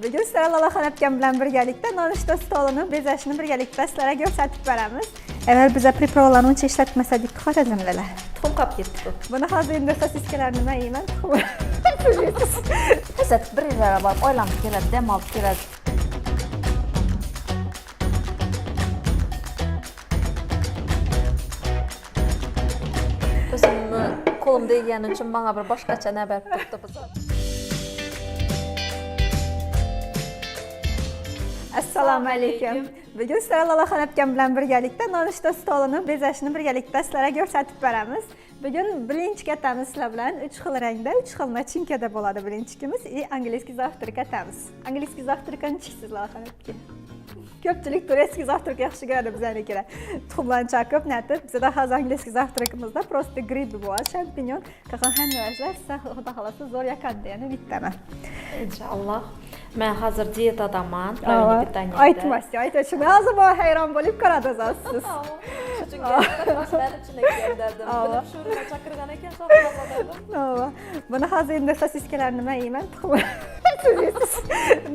Bugun sizlar Lolaxon akam bilan birgalikda nonushta stolini bezashini birgalikda sizlarga ko'rsatib beramiz. Agar biz pripravlarni uncha ishlatmasak, xorazmdalar. Tuxum qolib ketdi bu. Buni hozir endi sosiskalarni nima yeyman? Hasad bir yillar borib oylanib keladi, dam olib keladi. O'zimni qo'limda yegani uchun menga bir boshqacha na berib turibdi bu. Assalomu alaykum. Bugun sizlar Lolaxon akam bilan birgalikda nonushta stolini bezashini birgalikda sizlarga ko'rsatib beramiz. Bugun birinchi atamiz sizlar bilan 3 xil rangda, 3 xil nachinkada bo'ladi birinchimiz и angliskiy завтрак atamiz. Angliskiy завтракni ichisiz Lolaxon akam. Ko'pchilik turistskiy завтрак yaxshi ko'radi bizanikilar. Tuxumlarni chaqib, natib, bizda hozir angliskiy завтракimizda просто грибы bor, champinyon, qaqan hammalar siz xudo xolasa zo'r yakanda, ya'ni bittaman. Inshaalloh. Men hozir diyetadaman, правильный питание. Aytmasdi, aytishim. Hozir men hayron bo'lib qaradi siz. Chunki boshlar ichine keldim. Bilib shurga chaqirgan ekan, shoqladim. Buni hozir endi sosiskalar nima yeyman?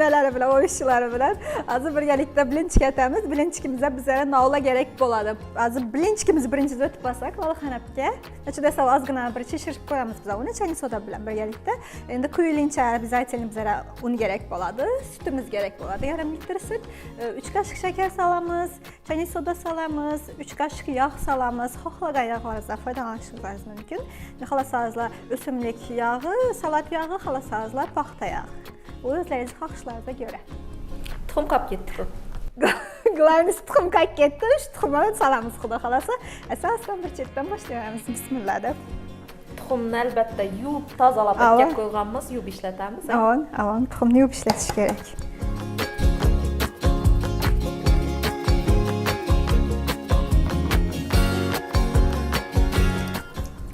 Nalari bilan, o'yishlari bilan. Hozir birgalikda bilinchga atamiz. Bilinchimizda bizlarga navla kerak bo'ladi. Hozir bilinchimiz birinchisi o'tib olsak, Lolaxon apga. Ichida sav ozgina bir chishirib qo'yamiz biz uni chayni soda bilan birgalikda. Endi quyilincha biz aytaylik bizlarga un kerak bo'ladi, sütimiz kerak bo'ladi. Yarim litr süt, 3 qoshiq shakar solamiz, chayni soda solamiz, 3 qoshiq yog' solamiz. Xohlagan yog'laringizdan foydalanishingiz mumkin. Xohlasangizlar o'simlik yog'i, salat yog'i, xohlasangizlar paxta yog'i. O'zlaringiz xohishlaringizga ko'ra. Tuxum qolib ketdi bu. Glaniz tuxum qolib ketdi, shu tuxumni solamiz xudo xolasa. Asosdan bir chetdan boshlaymiz. Bismillah deb. Tuxumni albatta yuvib, tozalab o'tkazib qo'yganmiz, yuvib ishlatamiz. Avon, tuxumni yuvib ishlatish kerak.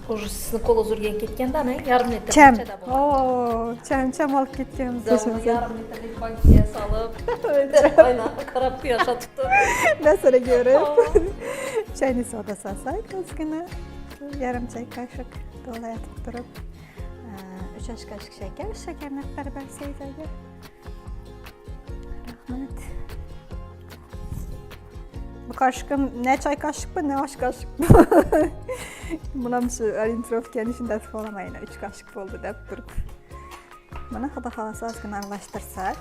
Уже sizni qo'l uzurgan ketganda-ne, yarim litr ichida bo'ldi. Cham olib ketganmiz. Yarim litrlik bankaga solib, aynan qarab yashatibdi. Nasıl görüp? Çayını soda solsak, ozgina yarim çay kaşık dolayatib turib, 3 osh qoshiq shakar, shakarni aqtarib bersangiz agar. Rahmat. Bu kaşıkım ne çay kaşık mı, ne osh kaşık mı? Buna şu orienировкani shunday so'ramayın, 3 kaşık bo'ldi deb turib. Mana xudo xolasa ozgina aralashtirsak,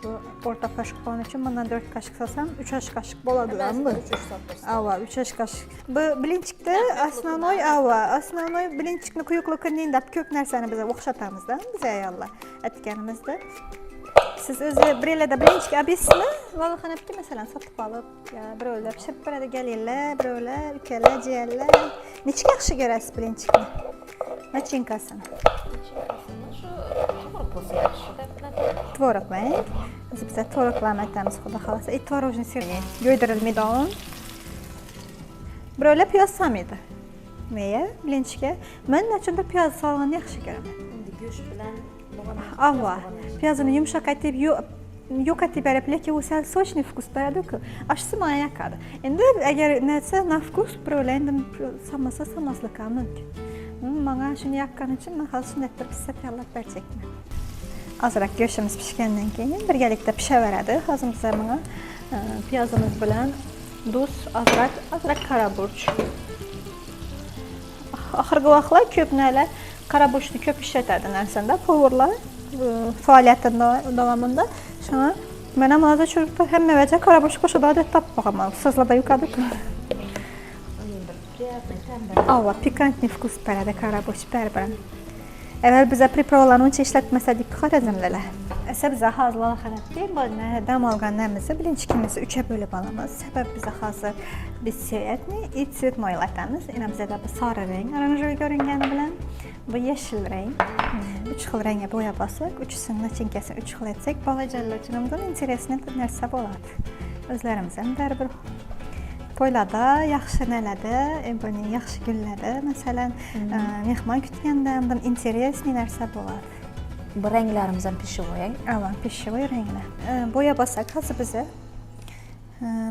bu o'rta qoshiq bo'lgani uchun bundan 4 qoshiq solsam 3 osh qoshiq bo'ladi-mi? 3 soltirsiz. Ava, 3 osh qoshiq. Bu bilinchikda основной bilinchikni quyuqlik qilin deb ko'p narsani biz o'xshatamiz-da, biz ayollar aytganimizda. Siz o'zi birelada bilinchik abismi? Lolaxon apga masalan sotib olib, birovlar pishirib beradiganlar, birovlar ukalar, jiyanlar. Nechga yaxshi ko'rasiz bilinchikni? Nachinkasini. Tvorogmi? Biz tvoroglarni aytamiz xudo xolasa. Tvorojniy sirni yo'ydirilmaydi. Birovlar piyoz solmaydi. Nega? Bilinchga. Men nachundir piyoz solganni yaxshi ko'raman. Endi go'sht bilan Ava, piyazını yumuşak etip yok etip verip lekin o sel sochniy vkus beradi-ku. Ashsi menga yoqadi. Endi agar narsa na vkus birovlar endi solmaslik ham mumkin. Menga shuni yoqqani uchun men hozir shunday qilib sizga tayyorlab beracakman. Ozroq go'shtimiz pishgandan keyin birgalikda pishaveradi. Hozir biz menga piyazimiz bilan duz, ozroq qora burch. Oxirgi vaqtlar ko'p nalar qora burchni ko'p ishlatadi narsanda, povurlar faoliyati davomida. Shuna men ham hozir churibda hamma vaja qora burch qo'shib odat topib boqaman. Sizlarda yo'qadi-ku. Ava, pikantniy vkus beradi qora burch baribir. Agar biz pripravlarni uncha ishlatmasak, xorazmdalar. Esa biz hozir Lolaxon apga dam olganlarimizni bilinchimizni 3ga bo'lib olamiz. Sababi biz hozir sviyetni и цветной latamiz. Yana bizda bu sari rang oranjevый ko'ringani bilan bu yashil rang. 3 xil rangga bo'yab olsak, uchisini nachinkasini 3 xil etsak, bolajonlar uchun ham interesniy narsa bo'ladi. O'zlarimiz ham baribir to'ylarda, yaxshi nalarda, buning yaxshi kunlarda, masalan, mehmon kutganda ham interesniy narsa bo'ladi. Bu ranglarimiz ham pishvoy. Ava, pishvoy ranglar. Bo'yab olsak, hozir biza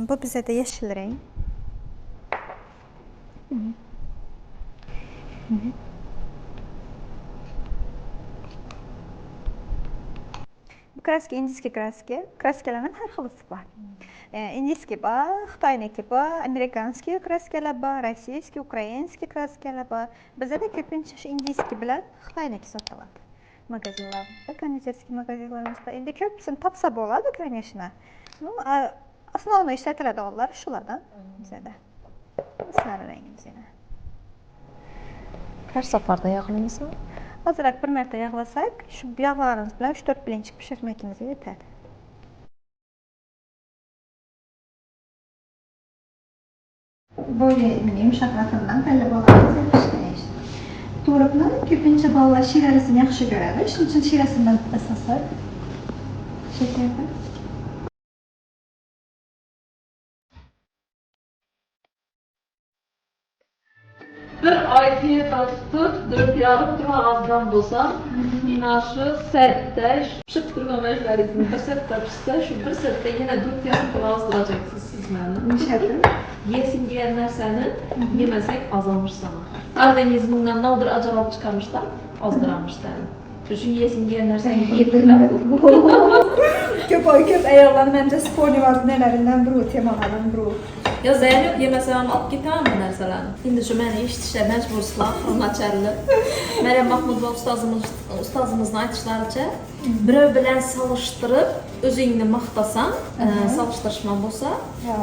bu bizda yashil rang. Bu kraska indiski kraska. Kraskalarning har xilisi bor. Indiski bor, Xitoyniki bor, amerikanskiy kraskalar bor, rossiyskiy, ukrainskiy kraskalar bor. Bizda ko'pincha shu indiski bilan Xitoyniki sotiladi. Magazinlarda, konditerskiy magazinlarimizda endi ko'pisini topsa bo'ladi, конечно. Ну, основной ishlatiladiganlar shulardan bizada. Sari rangimizda. Har safarda yog'laysizmi? Ozroq bir marta yog'lasak, shu yog'larimiz bilan 3-4 bilinchik pishirmakimizga yetadi. Böyle yumshoqlatimdan tanlab olamiz. To'riqni ko'pincha bolalar shirasini yaxshi ko'radi. Shuning uchun shirasidan asosan shakar. Bir ayki tutib, 4,5 tur ağızdan bo'lsam, mana shu setda pishib turgan ishlaringizni bir setda pishsa, shu bir setda yana 4,5 tur ozdiracaksınız siz meni. Nishadi? Yesin degan narsani yemasak azalmış sana. Organizmingdan navdir ajralib chiqarmishlar, ozdiramishlar. Shuning yesin degan narsani yedirlar. Ko'p ayollar menimcha sporniy vazirlaridan biri, temalardan biri. Yo Zeynep yemasam olib ketaman bu narsalarni. Endi shu meni eshitishga majbursizlar, hurmatchanlar. Maryam Mahmudova ustozimizning aytishlaricha, birov bilan solishtirib o'zingni maqtasang, solishtirishman bo'lsa,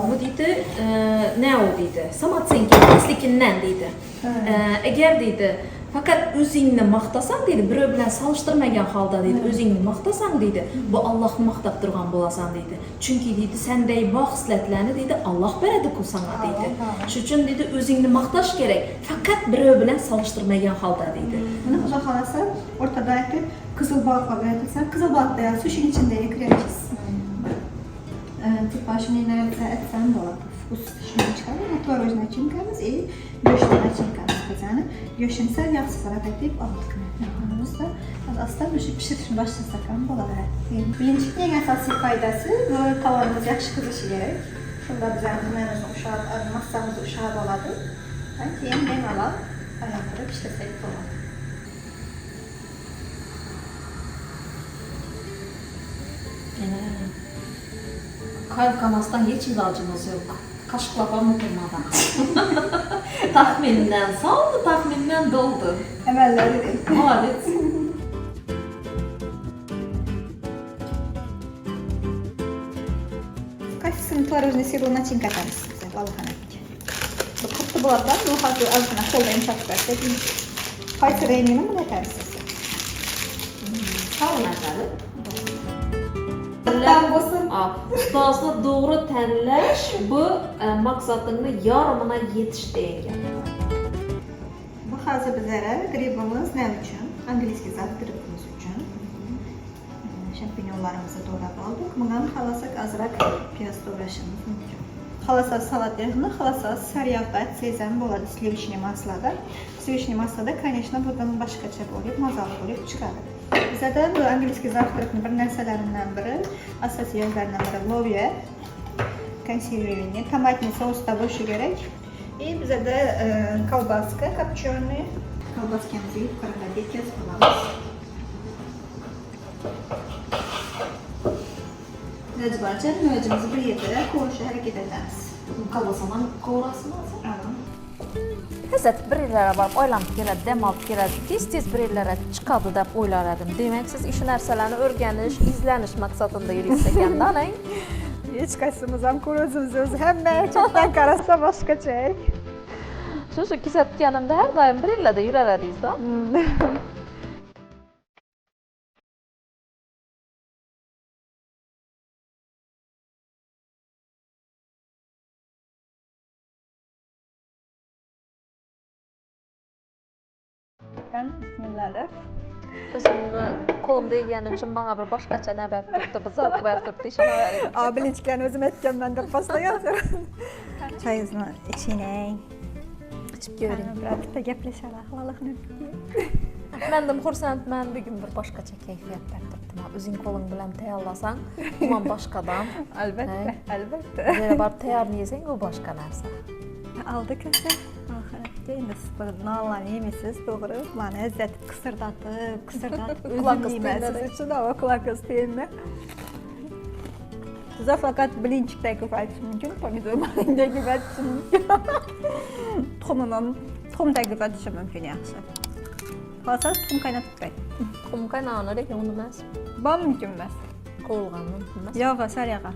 bu deydi, ne o deydi, samotsenkinslikindan deydi. Agar deydi, fakat o'zingni maqtasang deydi, birov bilan solishtirmagan holda deydi, o'zingni maqtasang deydi, bu Allohni maqtab turgan bo'lasan deydi. Chunki deydi, senday bog' xislatlarni deydi, Alloh beradi-ku senga deydi. Shuning uchun deydi, o'zingni maqtash kerak, fakat birov bilan solishtirmagan holda deydi. Buni xudo xolasa o'rtadagi qizil bog' qo'yilsa, qizil bog'da shuning ichida kiramiz. Типа shuni aytsam bo'ladi. Вкус шумочками, творожной начинкamiz и go'sht nachinkamiz bizani go'shtni sal yaxshiroq etib oldik. Aslida o'sha pishirishni boshlasak ham bo'ladi. Birinchining eng asosiy foydasi bu taomimiz yaxshi qizishi kerak. Shunda bizning massamiz ushlab oladi. Keyin bemalol aylantirib ishlasak bo'ladi. Kaybolmasdan hiç ilacımız yok. Kaşıklapamı durmadan. Tahmininden saldı, tahmininden doldu. Emelleri değil. Adet. Qaysi tvorожный сыру начинка atamiz size balxanaga. Bu qattiq bo'ladigan, bu hozir ozgina qo'lda yumshatib bersak. Qaysi rangini buni atamiz size? Sağ narsalı. Tam bo'lsin. Ustozni doğru tanlash bu maqsadingni yarmına yetish degan. Bu hozir bizlere gribimiz ne uchun? Angliskiy zavtrimiz uchun. Champinyonlarimizni to'g'rab oldik. Bundan xalosak azroq piyoz to'g'rashimiz mumkin. Xalosak salat yog'ini, xalosak sariyog'da sezam bo'ladi, sливочный maslada. Sливочный maslada, конечно, bundan boshqacha bo'lib, mazali bo'lib chiqadi. Bizada bu angliskiy zavtrikning bir narsalaridan biri, asosiy yog'lardan biri lobya, konservirованный, tomatli sousda bo'lishi kerak. И bizada kolbaska, kopченый. Kolbaskamizni yuqoriga yetkazib olamiz. Iloji boricha niyozimizni bir yerda ko'rishga harakat etamiz. Kalbasadan kovrasın olsun. Tamam. Həzət bir illərə barıb oylanıb gələk, dəm alıb gələk, tez-tez bir illərə çıxadı deb oylar edim. Demək, siz işi nərsələrini öyrəniş, izləniş məqsadında yürüyürsək yandan, Hiç kaçımızdan kuruzumuz hem çoktan karasa başka şey. Şu kisət yanımda hər daim bir illə də yürərədiyiz da. Bismillah. Özüm kolumda yegənim üçün bana bir başqaça nəbət tutdu, bızaq və tutdu, işə verir. Abiliçken özüm etken ben de pasta yazıyorum. Çayınızı içine. İçib göreyim. Birazcık da gepleşelim. Allah'ın öpüyor. Mən də xursand, mən bir gün bir başqaça keyfiyyətlər tutdum. Özün kolun bilən təyarlasan, uman başqadan. Elbette, elbette. Yerə barıb təyar yeyəsən, o başqa nərsə. Aldı köse. Ahirette. indi nallan yemisiz, doğru. Bana əzzət qısırdatıb, özüm yeməsiz üçün ama kulak istəyinlə. Size fakat blinçik təqif mümkün, pomidor malini təqif mümkün. Tuxum təqif mümkün yaxşı. Qalsanız tuxum qaynatıb qoy. Tuxum qaynağını da olmaz. Bal mümkün bəs. Qovulğanı olmaz. Yağa, sar yağa.